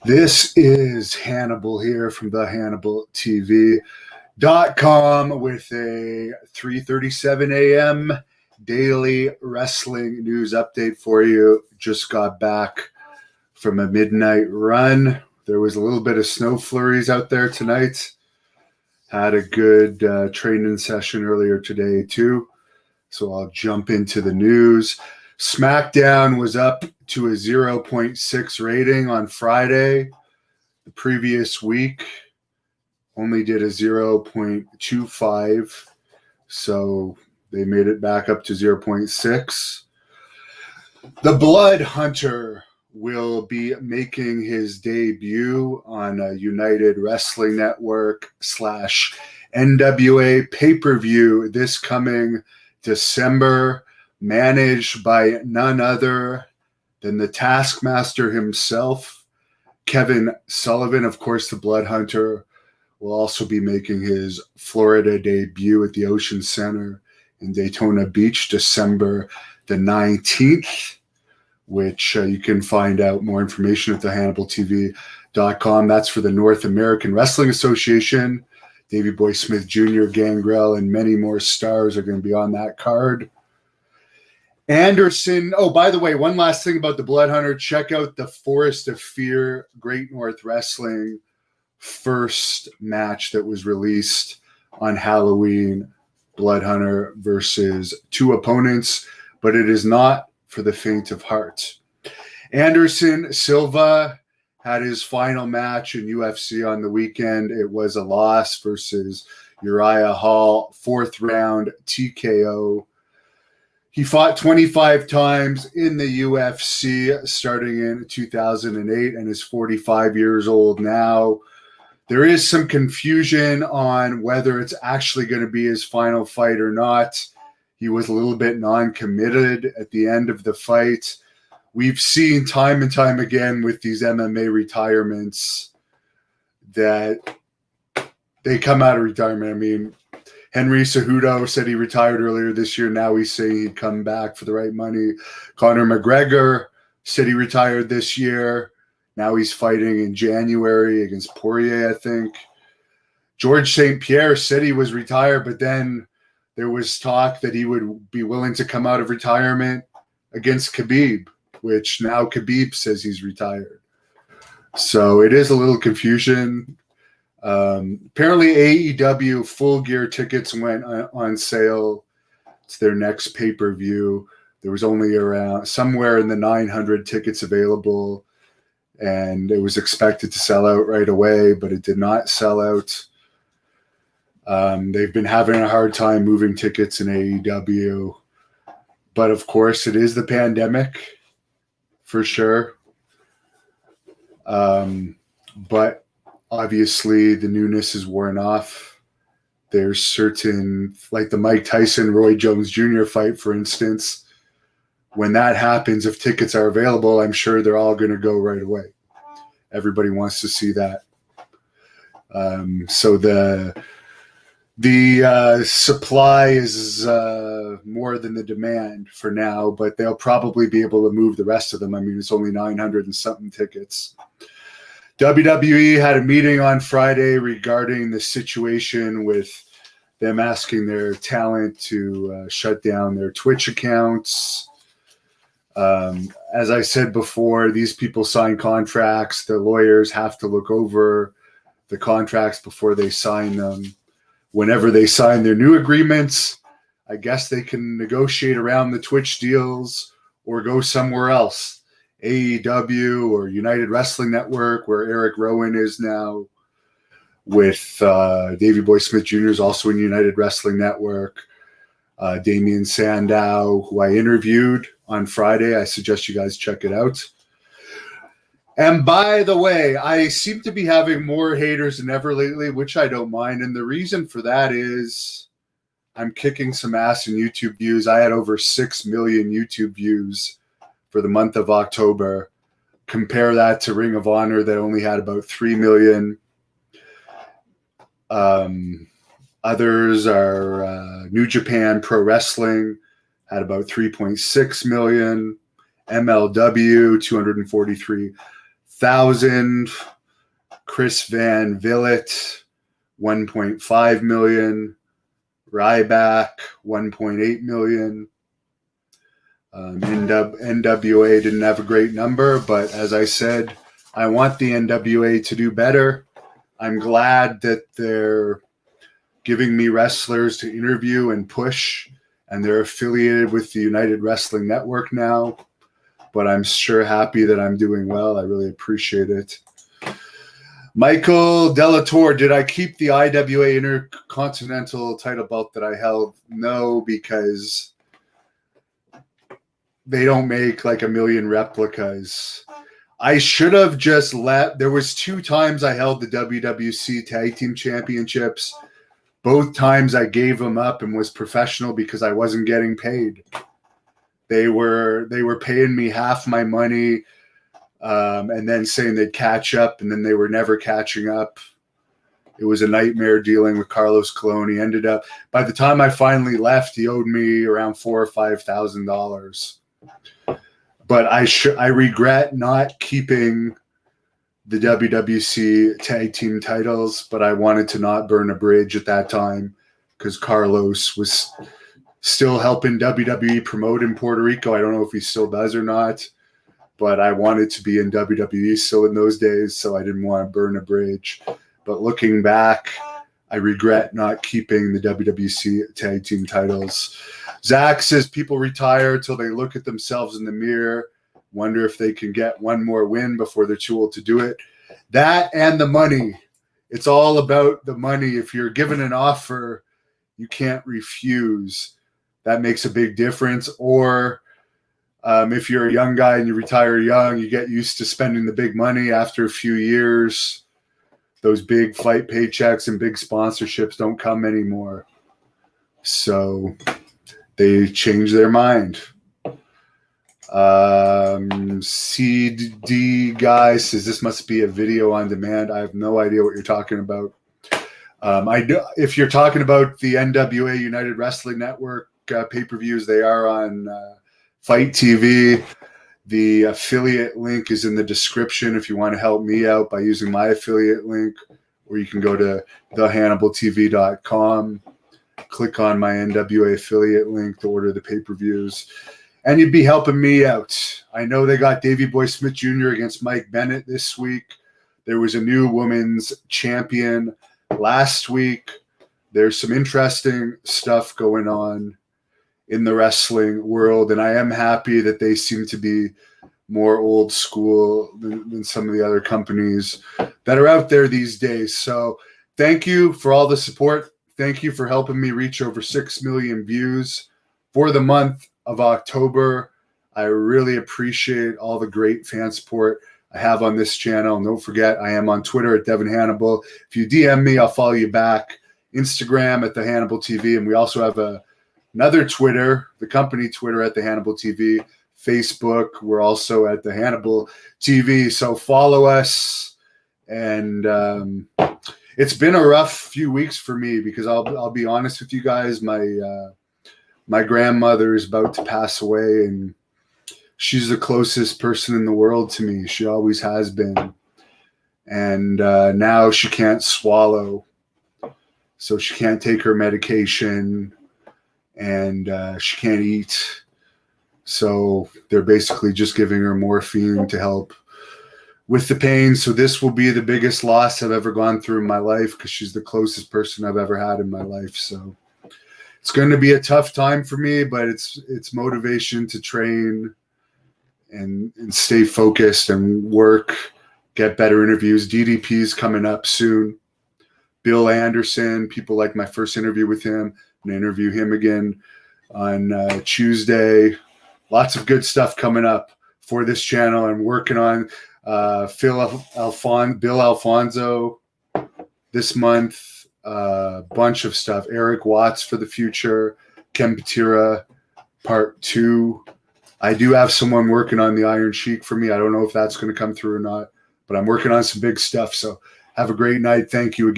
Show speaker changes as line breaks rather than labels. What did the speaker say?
This is Hannibal here from the Hannibal TV.com with a 3:37 a.m. daily wrestling news update for you. Just got back from a midnight run. There was a little bit of snow flurries out there tonight. Had a good training session earlier today too. So I'll jump into the news. Smackdown was up to a 0.6 rating on Friday. The previous week only did a 0.25. So they made it back up to 0.6. The Blood Hunter will be making his debut on a United Wrestling Network / NWA pay-per-view this coming December, managed by none other than the Taskmaster himself, Kevin Sullivan. Of course, the Blood Hunter will also be making his Florida debut at the Ocean Center in Daytona Beach, December the 19th, which you can find out more information at thehannibaltv.com. That's for the North American Wrestling Association. Davey Boy Smith Jr., Gangrel, and many more stars are going to be on that card. Anderson. Oh, by the way, one last thing about the Blood Hunter. Check out the Forest of Fear Great North Wrestling first match that was released on Halloween. Blood Hunter versus two opponents, but it is not for the faint of heart. Anderson Silva had his final match in UFC on the weekend. It was a loss versus Uriah Hall, 4th round TKO. He fought 25 times in the UFC starting in 2008 and is 45 years old now. There is some confusion on whether it's actually going to be his final fight or not. He was a little bit non-committed at the end of the fight. We've seen time and time again with these MMA retirements that they come out of retirement. I mean, Henry Cejudo said he retired earlier this year. Now he's saying he'd come back for the right money. Conor McGregor said he retired this year. Now he's fighting in January against Poirier, I think. George St. Pierre said he was retired, but then there was talk that he would be willing to come out of retirement against Khabib, which now Khabib says he's retired. So it is a little confusion. Apparently AEW Full Gear tickets went on sale. It's their next pay-per-view. There was only around somewhere in the 900 tickets available, and it was expected to sell out right away, but it did not sell out. They've been having a hard time moving tickets in AEW, but of course it is the pandemic for sure. But obviously the newness is worn off. There's certain, like the Mike Tyson, Roy Jones Jr. fight, for instance, when that happens, if tickets are available, I'm sure they're all going to go right away. Everybody wants to see that. So the supply is more than the demand for now, but they'll probably be able to move the rest of them. I mean, it's only 900 and something tickets. WWE had a meeting on Friday regarding the situation with them asking their talent to shut down their Twitch accounts. As I said before, these people sign contracts. The lawyers have to look over the contracts before they sign them. Whenever they sign their new agreements, I guess they can negotiate around the Twitch deals or go somewhere else. AEW or United Wrestling Network, where Eric Rowan is now, with Davey Boy Smith Jr. is also in United Wrestling Network. Damian Sandow, who I interviewed on Friday. I suggest you guys check it out. And by the way, I seem to be having more haters than ever lately, which I don't mind. And the reason for that is I'm kicking some ass in YouTube views. I had over 6 million YouTube views for the month of October. Compare that to Ring of Honor that only had about 3 million. Others are New Japan Pro Wrestling, had about 3.6 million. MLW, 243 $1,000. Chris Van Vliet, $1.5 million. Ryback, $1.8 million. NWA didn't have a great number, but as I said, I want the NWA to do better. I'm glad that they're giving me wrestlers to interview and push, and they're affiliated with the United Wrestling Network now. But I'm sure happy that I'm doing well. I really appreciate it. Michael Delatorre, did I keep the IWA Intercontinental title belt that I held? No, because they don't make like a million replicas. I should have just let. There was 2 times I held the WWC Tag Team Championships. Both times I gave them up and was professional because I wasn't getting paid. They were paying me half my money, and then saying they'd catch up, and then they were never catching up. It was a nightmare dealing with Carlos Colon. He ended up, by the time I finally left, he owed me around $4,000 or $5,000. But I regret not keeping the WWC tag team titles, but I wanted to not burn a bridge at that time because Carlos was still helping WWE promote in Puerto Rico. I don't know if he still does or not, but I wanted to be in WWE still in those days, so I didn't want to burn a bridge. But looking back, I regret not keeping the WWC tag team titles. Zach says people retire till they look at themselves in the mirror, wonder if they can get one more win before they're too old to do it. That and the money. It's all about the money. If you're given an offer, you can't refuse. That makes a big difference. Or if you're a young guy and you retire young, you get used to spending the big money. After a few years, those big flight paychecks and big sponsorships don't come anymore. So they change their mind. CD guy says this must be a video on demand. I have no idea what you're talking about. If you're talking about the NWA United Wrestling Network pay-per-views, they are on Fight TV. The affiliate link is in the description if you want to help me out by using my affiliate link, or you can go to thehannibaltv.com, click on my NWA affiliate link to order the pay-per-views, and you'd be helping me out. I know they got Davey Boy Smith Jr. against Mike Bennett this week. There was a new women's champion last week. There's some interesting stuff going on in the wrestling world, and I am happy that they seem to be more old school than some of the other companies that are out there these days. So thank you for all the support. Thank you for helping me reach over 6 million views for the month of October. I really appreciate all the great fan support I have on this channel. And don't forget, I am on Twitter at Devon Hannibal. If you DM me, I'll follow you back. Instagram at the Hannibal TV, and we also have another Twitter, the company Twitter at the Hannibal TV. Facebook, we're also at the Hannibal TV. So follow us. And it's been a rough few weeks for me because I'll be honest with you guys. My grandmother is about to pass away, and she's the closest person in the world to me. She always has been. And now she can't swallow. So she can't take her medication, and she can't eat. So they're basically just giving her morphine to help with the pain. So this will be the biggest loss I've ever gone through in my life because she's the closest person I've ever had in my life. So it's going to be a tough time for me, but it's motivation to train and stay focused and work, get better interviews. DDP's coming up soon. Bill Anderson, people like my first interview with him. I'm going to interview him again on Tuesday. Lots of good stuff coming up for this channel. I'm working on Bill Alfonso this month. Bunch of stuff. Eric Watts for the future. Ken Patira part 2. I do have someone working on the Iron Sheik for me. I don't know if that's going to come through or not, but I'm working on some big stuff. So have a great night. Thank you again.